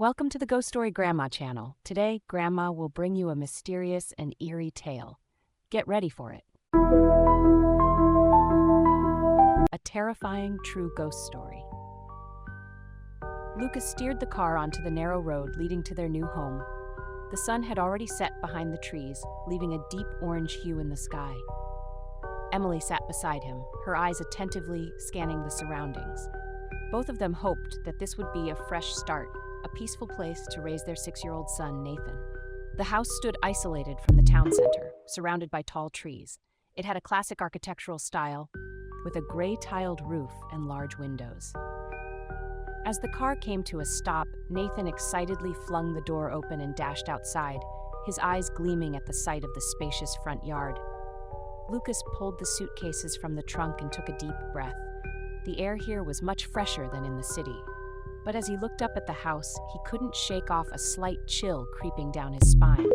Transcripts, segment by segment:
Welcome to the Ghost Story Grandma channel. Today, Grandma will bring you a mysterious and eerie tale. Get ready for it. A terrifying true ghost story. Lucas steered the car onto the narrow road leading to their new home. The sun had already set behind the trees, leaving a deep orange hue in the sky. Emily sat beside him, her eyes attentively scanning the surroundings. Both of them hoped that this would be a fresh start, a peaceful place to raise their 6-year-old son, Nathan. The house stood isolated from the town center, surrounded by tall trees. It had a classic architectural style, with a gray-tiled roof and large windows. As the car came to a stop, Nathan excitedly flung the door open and dashed outside, his eyes gleaming at the sight of the spacious front yard. Lucas pulled the suitcases from the trunk and took a deep breath. The air here was much fresher than in the city. But as he looked up at the house, he couldn't shake off a slight chill creeping down his spine.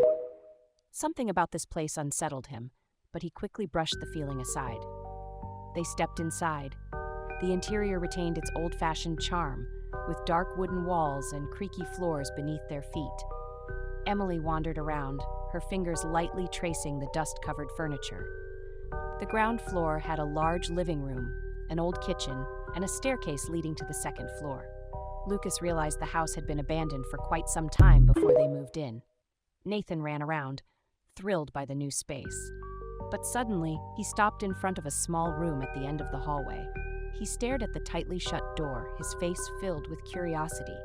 Something about this place unsettled him, but he quickly brushed the feeling aside. They stepped inside. The interior retained its old-fashioned charm, with dark wooden walls and creaky floors beneath their feet. Emily wandered around, her fingers lightly tracing the dust-covered furniture. The ground floor had a large living room, an old kitchen, and a staircase leading to the second floor. Lucas realized the house had been abandoned for quite some time before they moved in. Nathan ran around, thrilled by the new space. But suddenly, he stopped in front of a small room at the end of the hallway. He stared at the tightly shut door, his face filled with curiosity.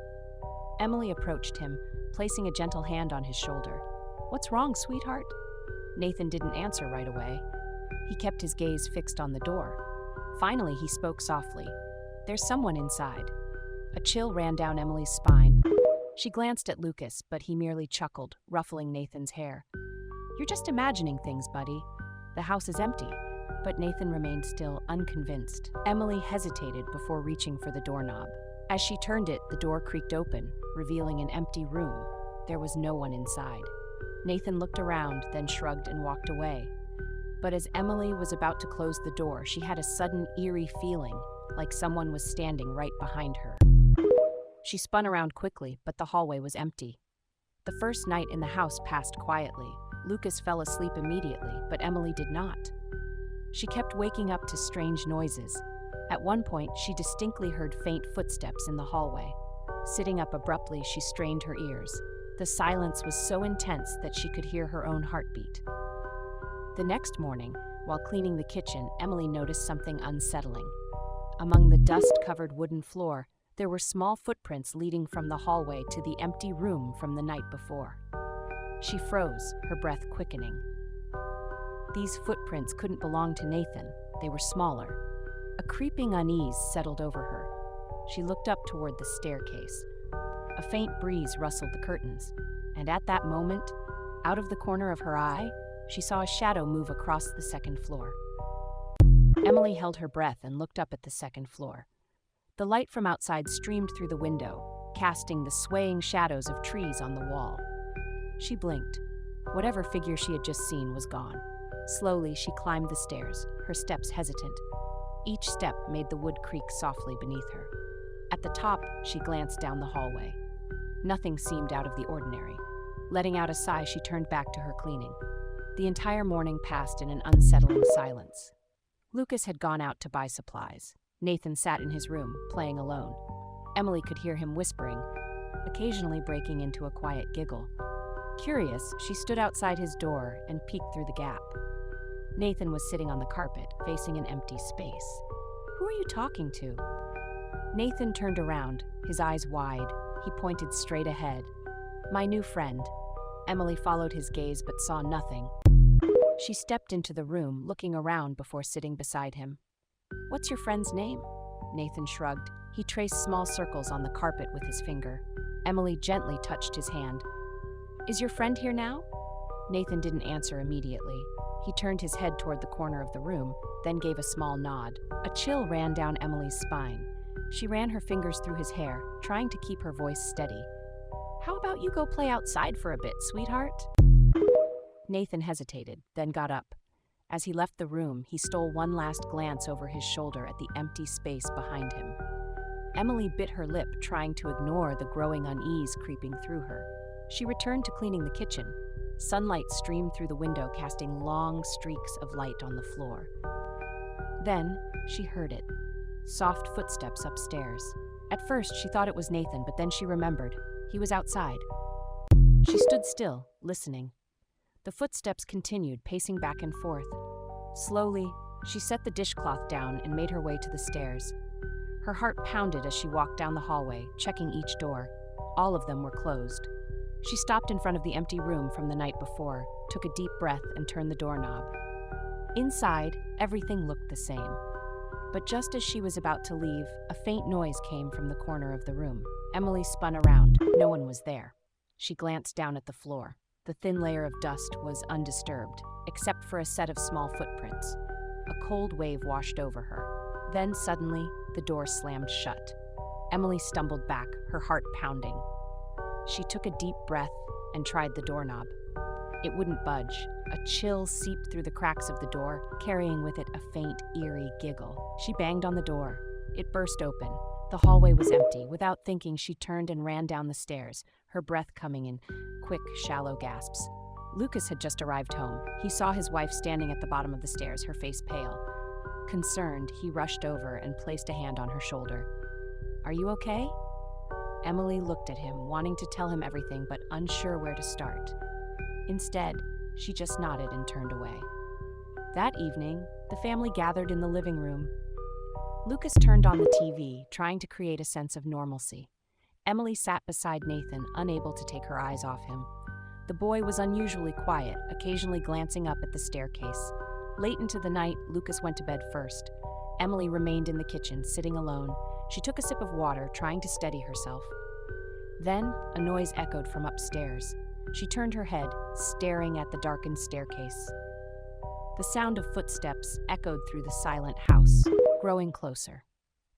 Emily approached him, placing a gentle hand on his shoulder. "What's wrong, sweetheart?" Nathan didn't answer right away. He kept his gaze fixed on the door. Finally, he spoke softly. "There's someone inside." A chill ran down Emily's spine. She glanced at Lucas, but he merely chuckled, ruffling Nathan's hair. "You're just imagining things, buddy. The house is empty." But Nathan remained still, unconvinced. Emily hesitated before reaching for the doorknob. As she turned it, the door creaked open, revealing an empty room. There was no one inside. Nathan looked around, then shrugged and walked away. But as Emily was about to close the door, she had a sudden eerie feeling, like someone was standing right behind her. She spun around quickly, but the hallway was empty. The first night in the house passed quietly. Lucas fell asleep immediately, but Emily did not. She kept waking up to strange noises. At one point, she distinctly heard faint footsteps in the hallway. Sitting up abruptly, she strained her ears. The silence was so intense that she could hear her own heartbeat. The next morning, while cleaning the kitchen, Emily noticed something unsettling. Among the dust-covered wooden floor, there were small footprints leading from the hallway to the empty room from the night before. She froze, her breath quickening. These footprints couldn't belong to Nathan. They were smaller. A creeping unease settled over her. She looked up toward the staircase. A faint breeze rustled the curtains, and at that moment, out of the corner of her eye, she saw a shadow move across the second floor. Emily held her breath and looked up at the second floor. The light from outside streamed through the window, casting the swaying shadows of trees on the wall. She blinked. Whatever figure she had just seen was gone. Slowly, she climbed the stairs, her steps hesitant. Each step made the wood creak softly beneath her. At the top, she glanced down the hallway. Nothing seemed out of the ordinary. Letting out a sigh, she turned back to her cleaning. The entire morning passed in an unsettling silence. Lucas had gone out to buy supplies. Nathan sat in his room, playing alone. Emily could hear him whispering, occasionally breaking into a quiet giggle. Curious, she stood outside his door and peeked through the gap. Nathan was sitting on the carpet, facing an empty space. "Who are you talking to?" Nathan turned around, his eyes wide. He pointed straight ahead. "My new friend." Emily followed his gaze but saw nothing. She stepped into the room, looking around before sitting beside him. "What's your friend's name?" Nathan shrugged. He traced small circles on the carpet with his finger. Emily gently touched his hand. "Is your friend here now?" Nathan didn't answer immediately. He turned his head toward the corner of the room, then gave a small nod. A chill ran down Emily's spine. She ran her fingers through his hair, trying to keep her voice steady. "How about you go play outside for a bit, sweetheart?" Nathan hesitated, then got up. As he left the room, he stole one last glance over his shoulder at the empty space behind him. Emily bit her lip, trying to ignore the growing unease creeping through her. She returned to cleaning the kitchen. Sunlight streamed through the window, casting long streaks of light on the floor. Then, she heard it. Soft footsteps upstairs. At first, she thought it was Nathan, but then she remembered. He was outside. She stood still, listening. The footsteps continued, pacing back and forth. Slowly, she set the dishcloth down and made her way to the stairs. Her heart pounded as she walked down the hallway, checking each door. All of them were closed. She stopped in front of the empty room from the night before, took a deep breath, and turned the doorknob. Inside, everything looked the same. But just as she was about to leave, a faint noise came from the corner of the room. Emily spun around. No one was there. She glanced down at the floor. The thin layer of dust was undisturbed, except for a set of small footprints. A cold wave washed over her. Then suddenly, the door slammed shut. Emily stumbled back, her heart pounding. She took a deep breath and tried the doorknob. It wouldn't budge. A chill seeped through the cracks of the door, carrying with it a faint, eerie giggle. She banged on the door. It burst open. The hallway was empty. Without thinking, she turned and ran down the stairs, her breath coming in quick, shallow gasps. Lucas had just arrived home. He saw his wife standing at the bottom of the stairs, her face pale. Concerned, he rushed over and placed a hand on her shoulder. "Are you okay?" Emily looked at him, wanting to tell him everything, but unsure where to start. Instead, she just nodded and turned away. That evening, the family gathered in the living room. Lucas turned on the TV, trying to create a sense of normalcy. Emily sat beside Nathan, unable to take her eyes off him. The boy was unusually quiet, occasionally glancing up at the staircase. Late into the night, Lucas went to bed first. Emily remained in the kitchen, sitting alone. She took a sip of water, trying to steady herself. Then, a noise echoed from upstairs. She turned her head, staring at the darkened staircase. The sound of footsteps echoed through the silent house, growing closer.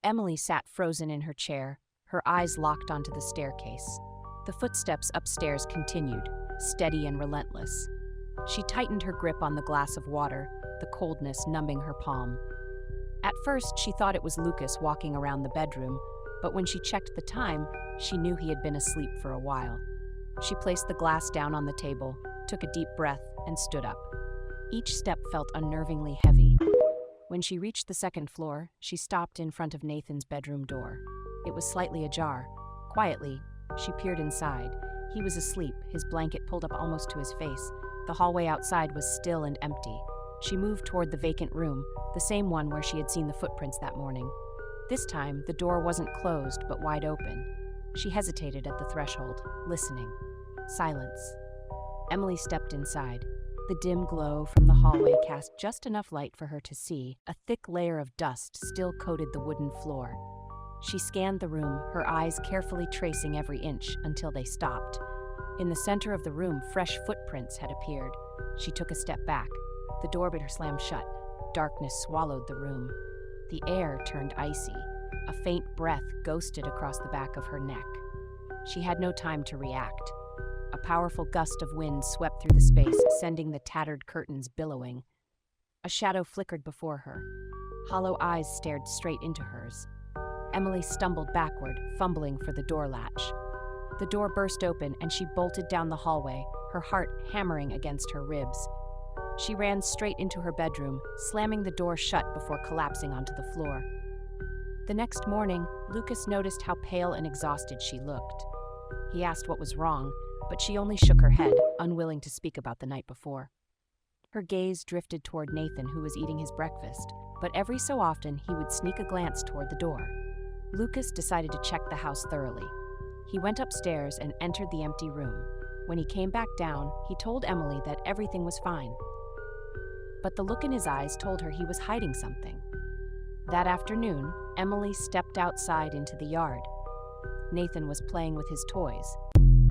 Emily sat frozen in her chair, her eyes locked onto the staircase. The footsteps upstairs continued, steady and relentless. She tightened her grip on the glass of water, the coldness numbing her palm. At first, she thought it was Lucas walking around the bedroom, but when she checked the time, she knew he had been asleep for a while. She placed the glass down on the table, took a deep breath, and stood up. Each step felt unnervingly heavy. When she reached the second floor, she stopped in front of Nathan's bedroom door. It was slightly ajar. Quietly, she peered inside. He was asleep, his blanket pulled up almost to his face. The hallway outside was still and empty. She moved toward the vacant room, the same one where she had seen the footprints that morning. This time, the door wasn't closed, but wide open. She hesitated at the threshold, listening. Silence. Emily stepped inside. The dim glow from the hallway cast just enough light for her to see. A thick layer of dust still coated the wooden floor. She scanned the room, her eyes carefully tracing every inch until they stopped. In the center of the room, fresh footprints had appeared. She took a step back. The door slammed shut. Darkness swallowed the room. The air turned icy. A faint breath ghosted across the back of her neck. She had no time to react. A powerful gust of wind swept through the space, sending the tattered curtains billowing. A shadow flickered before her. Hollow eyes stared straight into hers. Emily stumbled backward, fumbling for the door latch. The door burst open and she bolted down the hallway, her heart hammering against her ribs. She ran straight into her bedroom, slamming the door shut before collapsing onto the floor. The next morning, Lucas noticed how pale and exhausted she looked. He asked what was wrong, but she only shook her head, unwilling to speak about the night before. Her gaze drifted toward Nathan, who was eating his breakfast, but every so often he would sneak a glance toward the door. Lucas decided to check the house thoroughly. He went upstairs and entered the empty room. When he came back down, he told Emily that everything was fine. But the look in his eyes told her he was hiding something. That afternoon, Emily stepped outside into the yard. Nathan was playing with his toys.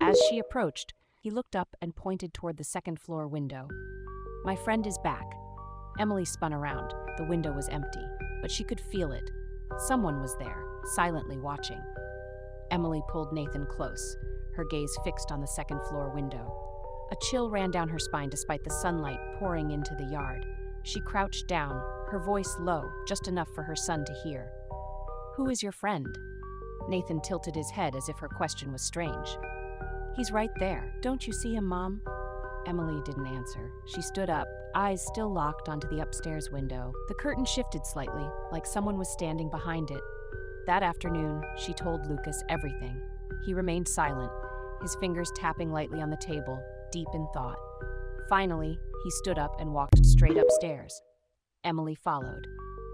As she approached, he looked up and pointed toward the second-floor window. "My friend is back." Emily spun around. The window was empty, but she could feel it. Someone was there, silently watching. Emily pulled Nathan close, her gaze fixed on the second-floor window. A chill ran down her spine despite the sunlight pouring into the yard. She crouched down, her voice low, just enough for her son to hear. "Who is your friend?" Nathan tilted his head as if her question was strange. "He's right there. Don't you see him, Mom?" Emily didn't answer. She stood up, eyes still locked onto the upstairs window. The curtain shifted slightly, like someone was standing behind it. That afternoon, she told Lucas everything. He remained silent, his fingers tapping lightly on the table, deep in thought. Finally, he stood up and walked straight upstairs. Emily followed.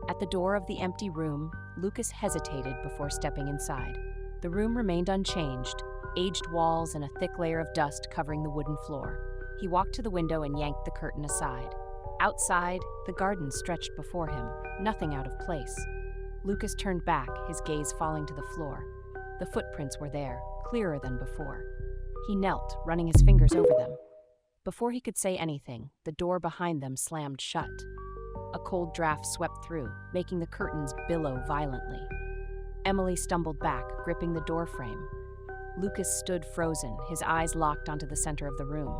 At the door of the empty room, Lucas hesitated before stepping inside. The room remained unchanged, aged walls and a thick layer of dust covering the wooden floor. He walked to the window and yanked the curtain aside. Outside, the garden stretched before him, nothing out of place. Lucas turned back, his gaze falling to the floor. The footprints were there, clearer than before. He knelt, running his fingers over them. Before he could say anything, the door behind them slammed shut. A cold draft swept through, making the curtains billow violently. Emily stumbled back, gripping the doorframe. Lucas stood frozen, his eyes locked onto the center of the room.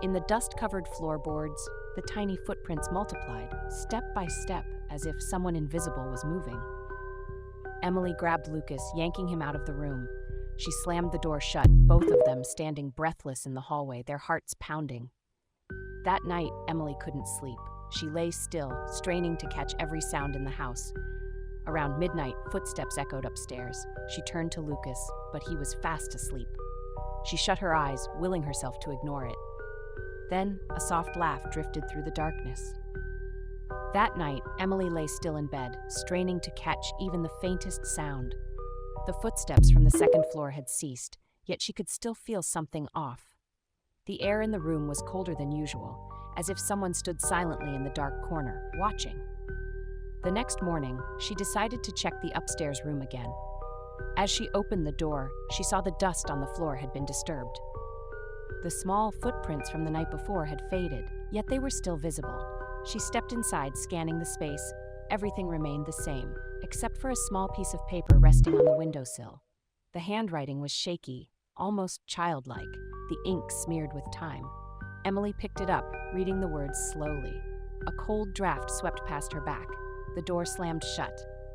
In the dust-covered floorboards, the tiny footprints multiplied, step by step, as if someone invisible was moving. Emily grabbed Lucas, yanking him out of the room. She slammed the door shut, both of them standing breathless in the hallway, their hearts pounding. That night, Emily couldn't sleep. She lay still, straining to catch every sound in the house. Around midnight, footsteps echoed upstairs. She turned to Lucas, but he was fast asleep. She shut her eyes, willing herself to ignore it. Then, a soft laugh drifted through the darkness. That night, Emily lay still in bed, straining to catch even the faintest sound. The footsteps from the second floor had ceased, yet she could still feel something off. The air in the room was colder than usual, as if someone stood silently in the dark corner, watching. The next morning, she decided to check the upstairs room again. As she opened the door, she saw the dust on the floor had been disturbed. The small footprints from the night before had faded, yet they were still visible. She stepped inside, scanning the space. Everything remained the same, except for a small piece of paper resting on the windowsill. The handwriting was shaky, almost childlike, the ink smeared with time. Emily picked it up, reading the words slowly. A cold draft swept past her back. The door slammed shut.